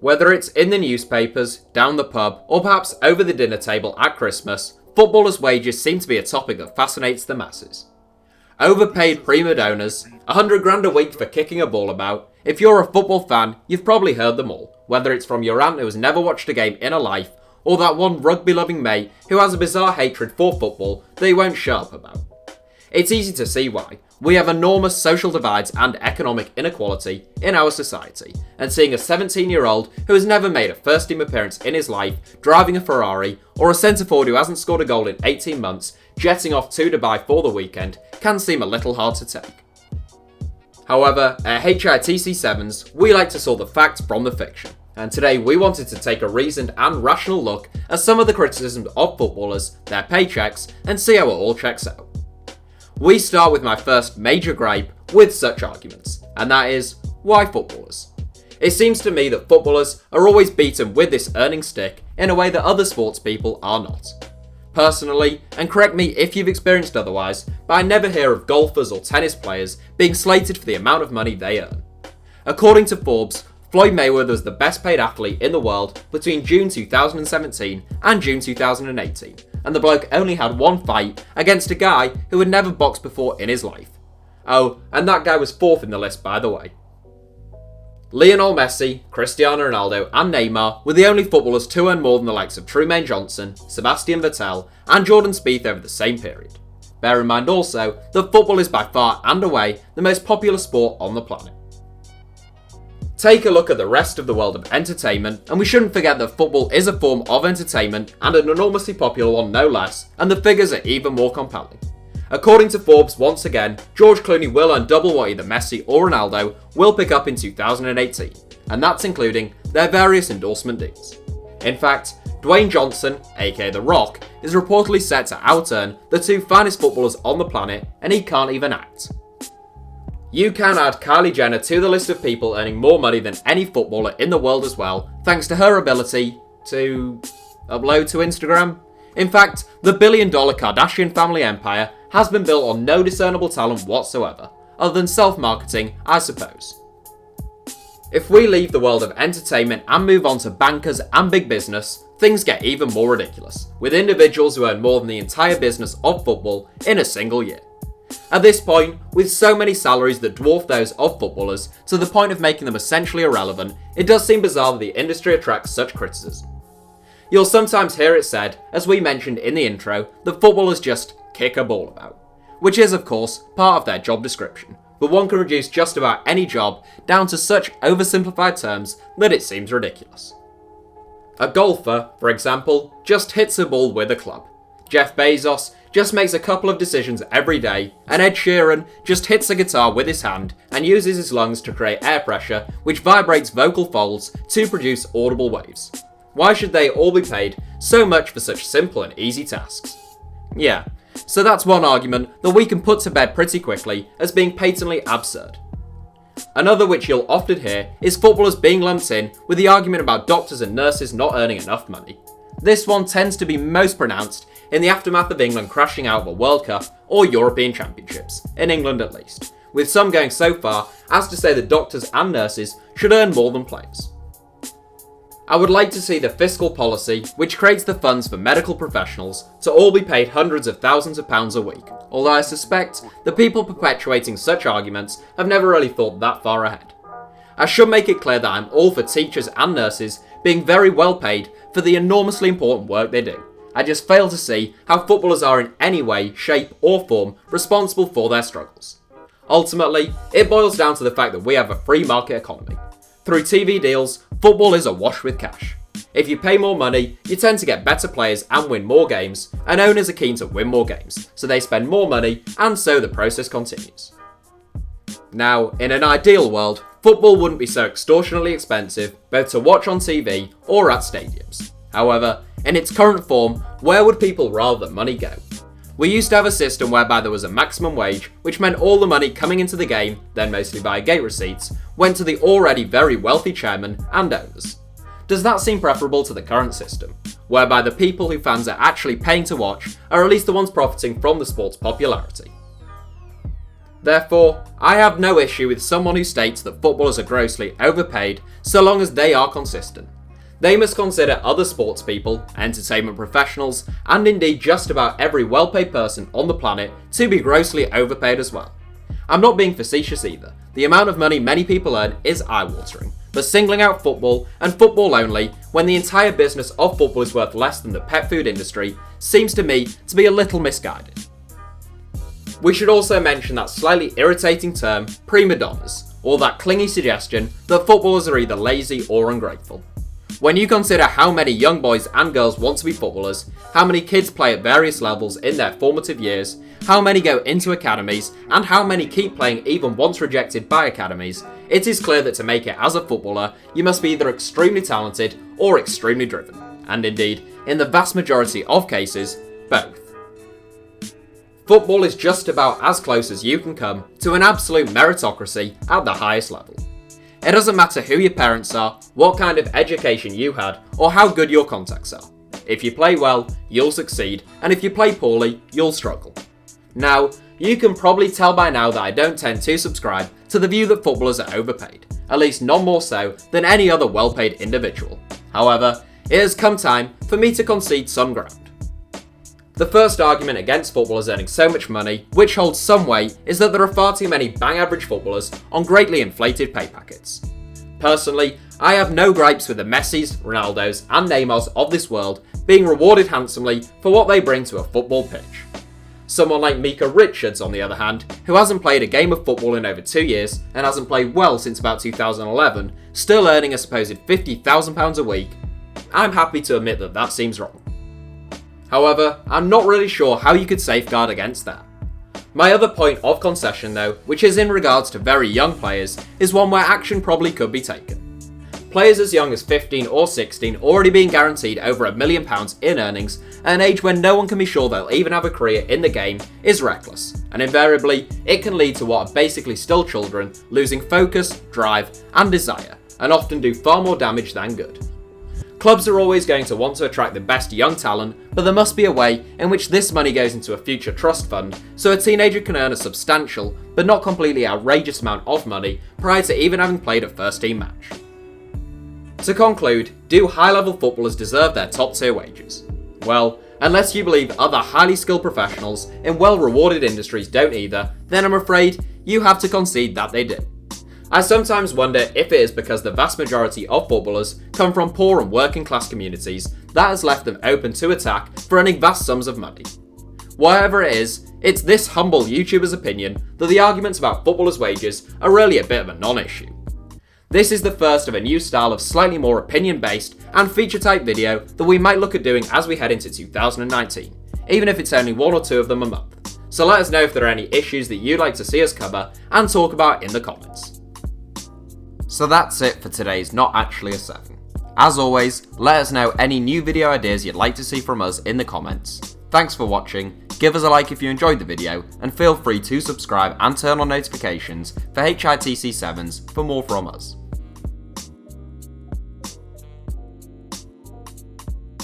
Whether it's in the newspapers, down the pub, or perhaps over the dinner table at Christmas, footballers' wages seem to be a topic that fascinates the masses. Overpaid Primadonnas, 100 grand a week for kicking a ball about. If you're a football fan, you've probably heard them all, whether it's from your aunt who has never watched a game in her life, or that one rugby-loving mate who has a bizarre hatred for football that he won't shut up about. It's easy to see why. We have enormous social divides and economic inequality in our society, and seeing a 17-year-old who has never made a first-team appearance in his life driving a Ferrari, or a centre-forward who hasn't scored a goal in 18 months jetting off to Dubai for the weekend can seem a little hard to take. However, at HITC Sevens, we like to sort the facts from the fiction, and today we wanted to take a reasoned and rational look at some of the criticisms of footballers, their paychecks, and see how it all checks out. We start with my first major gripe with such arguments, and that is, why footballers? It seems to me that footballers are always beaten with this earning stick in a way that other sports people are not. Personally, and correct me if you've experienced otherwise, but I never hear of golfers or tennis players being slated for the amount of money they earn. According to Forbes, Floyd Mayweather was the best paid athlete in the world between June 2017 and June 2018, and the bloke only had one fight against a guy who had never boxed before in his life. Oh, and that guy was fourth in the list, by the way. Lionel Messi, Cristiano Ronaldo and Neymar were the only footballers to earn more than the likes of Trumaine Johnson, Sebastian Vettel and Jordan Spieth over the same period. Bear in mind also that football is by far and away the most popular sport on the planet. Take a look at the rest of the world of entertainment, and we shouldn't forget that football is a form of entertainment and an enormously popular one no less, and the figures are even more compelling. According to Forbes, once again, George Clooney will earn double what either Messi or Ronaldo will pick up in 2018, and that's including their various endorsement deals. In fact, Dwayne Johnson, aka The Rock, is reportedly set to out-earn the two finest footballers on the planet, and he can't even act. You can add Kylie Jenner to the list of people earning more money than any footballer in the world as well, thanks to her ability to upload to Instagram. In fact, the billion-dollar Kardashian family empire has been built on no discernible talent whatsoever, other than self-marketing, I suppose. If we leave the world of entertainment and move on to bankers and big business, things get even more ridiculous, with individuals who earn more than the entire business of football in a single year. At this point, with so many salaries that dwarf those of footballers to the point of making them essentially irrelevant, it does seem bizarre that the industry attracts such criticism. You'll sometimes hear it said, as we mentioned in the intro, that footballers just kick a ball about, which is of course part of their job description, but one can reduce just about any job down to such oversimplified terms that it seems ridiculous. A golfer, for example, just hits a ball with a club. Jeff Bezos just makes a couple of decisions every day, and Ed Sheeran just hits a guitar with his hand and uses his lungs to create air pressure which vibrates vocal folds to produce audible waves. Why should they all be paid so much for such simple and easy tasks? Yeah, so that's one argument that we can put to bed pretty quickly as being patently absurd. Another which you'll often hear is footballers being lumped in with the argument about doctors and nurses not earning enough money. This one tends to be most pronounced in the aftermath of England crashing out of a World Cup or European Championships, in England at least, with some going so far as to say that doctors and nurses should earn more than players. I would like to see the Fiscal Policy, which creates the funds for medical professionals, to all be paid hundreds of thousands of pounds a week, although I suspect the people perpetuating such arguments have never really thought that far ahead. I should make it clear that I'm all for teachers and nurses being very well paid for the enormously important work they do. I just fail to see how footballers are in any way, shape or form responsible for their struggles. Ultimately, it boils down to the fact that we have a free market economy. Through TV deals, football is awash with cash. If you pay more money, you tend to get better players and win more games, and owners are keen to win more games, so they spend more money, and so the process continues. Now, in an ideal world, football wouldn't be so extortionately expensive, both to watch on TV or at stadiums. However, in its current form, where would people rather that money go? We used to have a system whereby there was a maximum wage, which meant all the money coming into the game, then mostly via gate receipts, went to the already very wealthy chairman and owners. Does that seem preferable to the current system, whereby the people who fans are actually paying to watch are at least the ones profiting from the sport's popularity? Therefore, I have no issue with someone who states that footballers are grossly overpaid so long as they are consistent. They must consider other sports people, entertainment professionals, and indeed just about every well-paid person on the planet to be grossly overpaid as well. I'm not being facetious either. The amount of money many people earn is eye-watering, but singling out football and football only when the entire business of football is worth less than the pet food industry seems to me to be a little misguided. We should also mention that slightly irritating term, Primadonnas, or that clingy suggestion that footballers are either lazy or ungrateful. When you consider how many young boys and girls want to be footballers, how many kids play at various levels in their formative years, how many go into academies, and how many keep playing even once rejected by academies, it is clear that to make it as a footballer, you must be either extremely talented or extremely driven. And indeed, in the vast majority of cases, both. Football is just about as close as you can come to an absolute meritocracy at the highest level. It doesn't matter who your parents are, what kind of education you had, or how good your contacts are. If you play well, you'll succeed, and if you play poorly, you'll struggle. Now, you can probably tell by now that I don't tend to subscribe to the view that footballers are overpaid, at least none more so than any other well-paid individual. However, it has come time for me to concede some ground. The first argument against footballers earning so much money, which holds some weight, is that there are far too many bang-average footballers on greatly inflated pay packets. Personally, I have no gripes with the Messis, Ronaldos, and Neymars of this world being rewarded handsomely for what they bring to a football pitch. Someone like Mika Richards, on the other hand, who hasn't played a game of football in over 2 years and hasn't played well since about 2011, still earning a supposed £50,000 a week, I'm happy to admit that that seems wrong. However, I'm not really sure how you could safeguard against that. My other point of concession though, which is in regards to very young players, is one where action probably could be taken. Players as young as 15 or 16 already being guaranteed over £1 million in earnings at an age when no one can be sure they'll even have a career in the game is reckless, and invariably it can lead to what are basically still children losing focus, drive and desire, and often do far more damage than good. Clubs are always going to want to attract the best young talent, but there must be a way in which this money goes into a future trust fund so a teenager can earn a substantial, but not completely outrageous amount of money prior to even having played a first team match. To conclude, do high-level footballers deserve their top-tier wages? Well, unless you believe other highly skilled professionals in well-rewarded industries don't either, then I'm afraid you have to concede that they do. I sometimes wonder if it is because the vast majority of footballers come from poor and working class communities that has left them open to attack for earning vast sums of money. Whatever it is, it's this humble YouTuber's opinion that the arguments about footballers' wages are really a bit of a non-issue. This is the first of a new style of slightly more opinion-based and feature-type video that we might look at doing as we head into 2019, even if it's only 1 or 2 of them a month. So let us know if there are any issues that you'd like to see us cover and talk about in the comments. So that's it for today's Not Actually a 7. As always, let us know any new video ideas you'd like to see from us in the comments. Thanks for watching, give us a like if you enjoyed the video, and feel free to subscribe and turn on notifications for HITC Sevens for more from us.